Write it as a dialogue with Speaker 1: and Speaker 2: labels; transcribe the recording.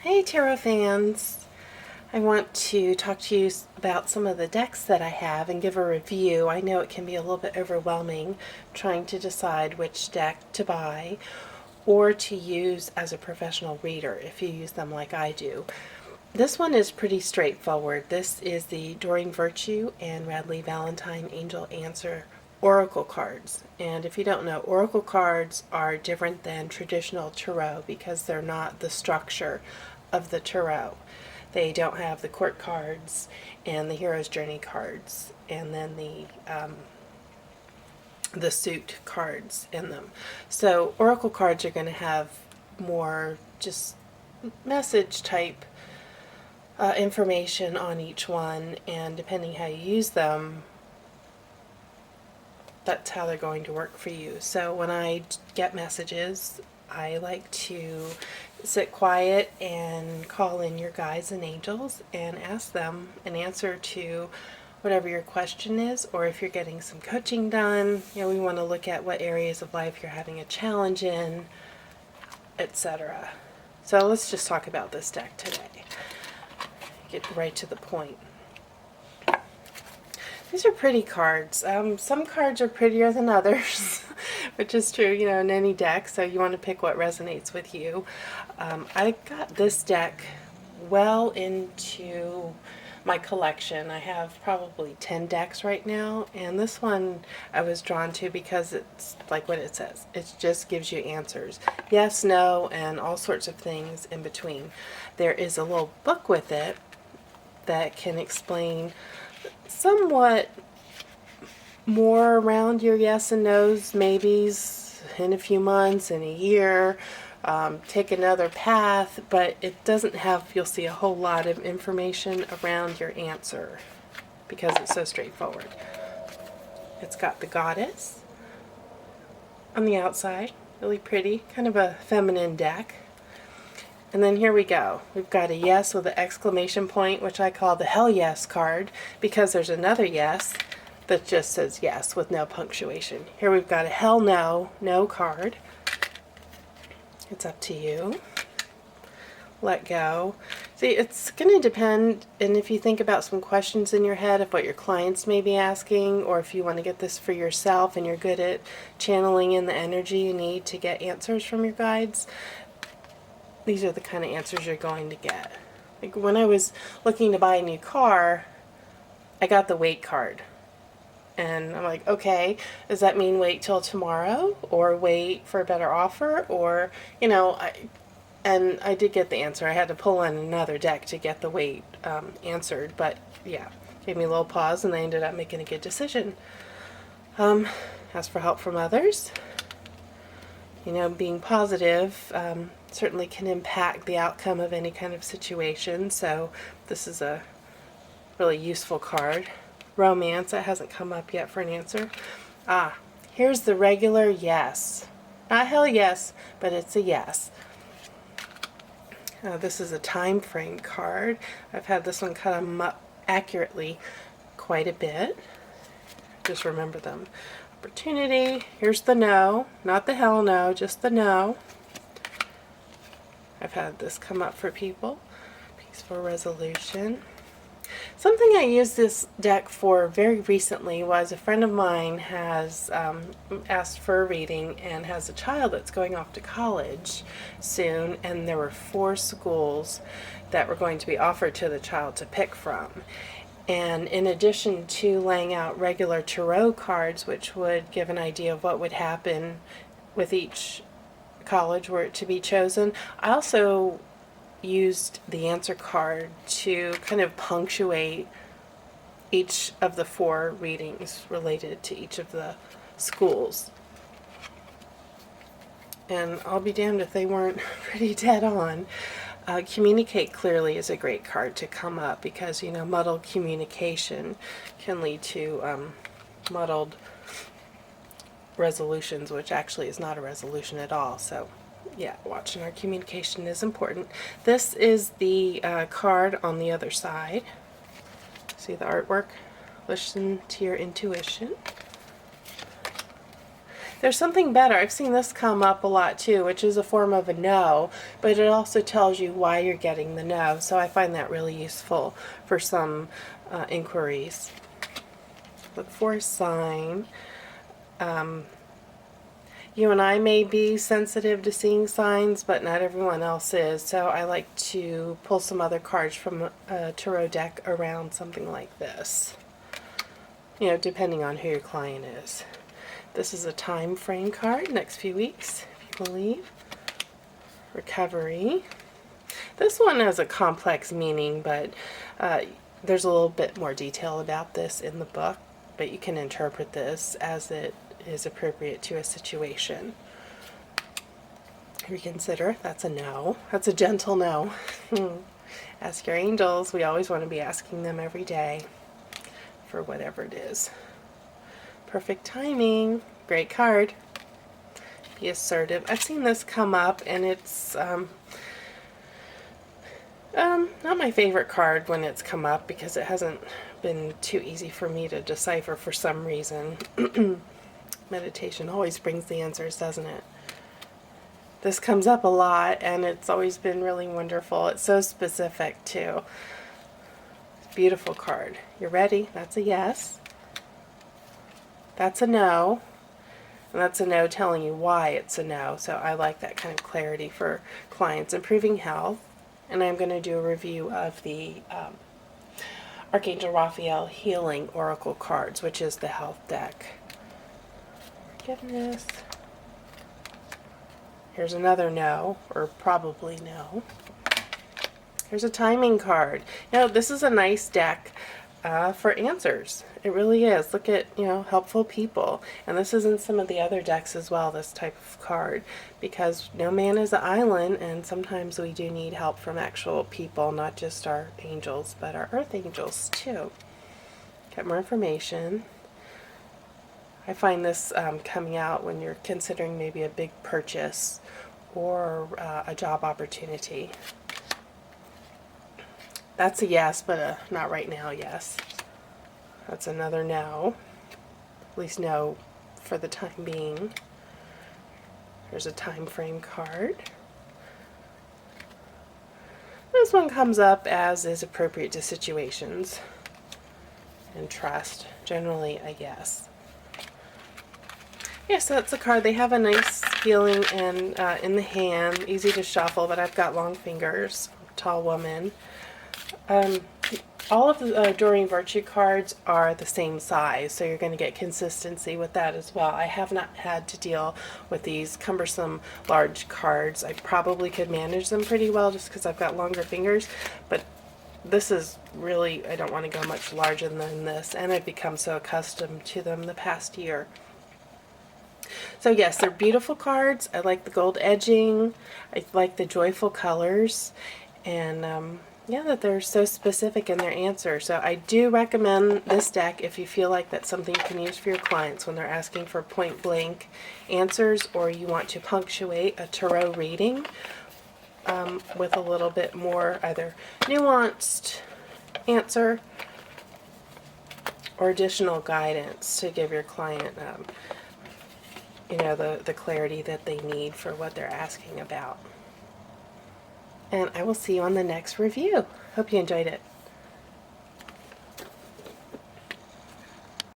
Speaker 1: Hey Tarot fans! I want to talk to you about some of the decks that I have and give a review. I know it can be a little bit overwhelming trying to decide which deck to buy or to use as a professional reader if you use them like I do. This one is pretty straightforward. This is the Doreen Virtue and Radleigh Valentine Angel Answer Oracle cards. And if you don't know, Oracle cards are different than traditional tarot because they're not the structure of the tarot. They don't have the court cards and the hero's journey cards and then the suit cards in them. So Oracle cards are going to have more just message type information on each one, and depending how you use them, that's how they're going to work for you. So when I get messages, I like to sit quiet and call in your guides and angels and ask them an answer to whatever your question is, or if you're getting some coaching done, we want to look at what areas of life you're having a challenge in, etc. So let's just talk about this deck today. Get right to the point. These are pretty cards. Some cards are prettier than others, which is true, in any deck, so you want to pick what resonates with you. I got this deck well into my collection. I have probably 10 decks right now, and this one I was drawn to because it's like what it says. It just gives you answers. Yes, no, and all sorts of things in between. There is a little book with it that can explain somewhat more around your yes and no's, maybes, in a few months, in a year, take another path, but it doesn't have, you'll see, a whole lot of information around your answer because it's so straightforward. It's got the goddess on the outside, really pretty, kind of a feminine deck. And then here we go. We've got a yes with an exclamation point, which I call the hell yes card, because there's another yes that just says yes with no punctuation. Here we've got a hell no, no card. It's up to you. Let go. See, it's going to depend, and if you think about some questions in your head of what your clients may be asking, or if you want to get this for yourself and you're good at channeling in the energy you need to get answers from your guides, these are the kind of answers you're going to get. Like when I was looking to buy a new car, I got the wait card. And I'm like, okay, does that mean wait till tomorrow or wait for a better offer? Or, and I did get the answer. I had to pull on another deck to get the wait answered. But yeah, gave me a little pause and I ended up making a good decision. Ask for help from others. Being positive certainly can impact the outcome of any kind of situation, so this is a really useful card. Romance, that hasn't come up yet for an answer. Here's the regular yes. Not hell yes, but it's a yes. This is a time frame card. I've had this one cut them up accurately quite a bit. Just remember them. Opportunity. Here's the no, not the hell no, just the no. I've had this come up for people. Peaceful resolution. Something I used this deck for very recently was a friend of mine has asked for a reading and has a child that's going off to college soon, and there were 4 schools that were going to be offered to the child to pick from. And in addition to laying out regular tarot cards, which would give an idea of what would happen with each college were it to be chosen, I also used the answer card to kind of punctuate each of the 4 readings related to each of the schools. And I'll be damned if they weren't pretty dead on. Communicate clearly is a great card to come up because, muddled communication can lead to muddled resolutions, which actually is not a resolution at all. So, yeah, watching our communication is important. This is the card on the other side. See the artwork? Listen to your intuition. There's something better. I've seen this come up a lot too, which is a form of a no, but it also tells you why you're getting the no. So I find that really useful for some inquiries. Look for a sign. You and I may be sensitive to seeing signs, but not everyone else is. So I like to pull some other cards from a tarot deck around something like this. You know, depending on who your client is. This is a time frame card, next few weeks, if you believe. Recovery. This one has a complex meaning, but there's a little bit more detail about this in the book, but you can interpret this as it is appropriate to a situation. Reconsider, that's a no. That's a gentle no. Ask your angels. We always want to be asking them every day for whatever it is. Perfect timing. Great card. Be assertive. I've seen this come up, and it's not my favorite card when it's come up because it hasn't been too easy for me to decipher for some reason. Meditation always brings the answers, doesn't it? This comes up a lot, and it's always been really wonderful. It's so specific, too. Beautiful card. You ready? That's a yes. That's a no. And that's a no telling you why it's a no. So I like that kind of clarity for clients. Improving health. And I'm going to do a review of the Archangel Raphael Healing Oracle cards, which is the health deck. Forgiveness. Here's another no, or probably no. Here's a timing card. You know, this is a nice deck for answers. It really is. Look at, you know, helpful people. And this is in some of the other decks as well, this type of card. Because no man is an island, and sometimes we do need help from actual people, not just our angels, but our earth angels too. Get more information. I find this coming out when you're considering maybe a big purchase or a job opportunity. That's a yes, but a not right now yes. That's another no. At least no for the time being. There's a time frame card. This one comes up as is appropriate to situations. And trust. Generally a yes. Yes, that's a card. They have a nice feeling in the hand. Easy to shuffle, but I've got long fingers. Tall woman. All of the Doreen Virtue cards are the same size, so you're going to get consistency with that as well. I have not had to deal with these cumbersome large cards. I probably could manage them pretty well just because I've got longer fingers, but this is really, I don't want to go much larger than this, and I've become so accustomed to them the past year. So yes, they're beautiful cards. I like the gold edging. I like the joyful colors, and yeah, that they're so specific in their answer. So I do recommend this deck if you feel like that's something you can use for your clients when they're asking for point blank answers, or you want to punctuate a tarot reading with a little bit more either nuanced answer or additional guidance to give your client you know, the clarity that they need for what they're asking about. And I will see you on the next review. Hope you enjoyed it.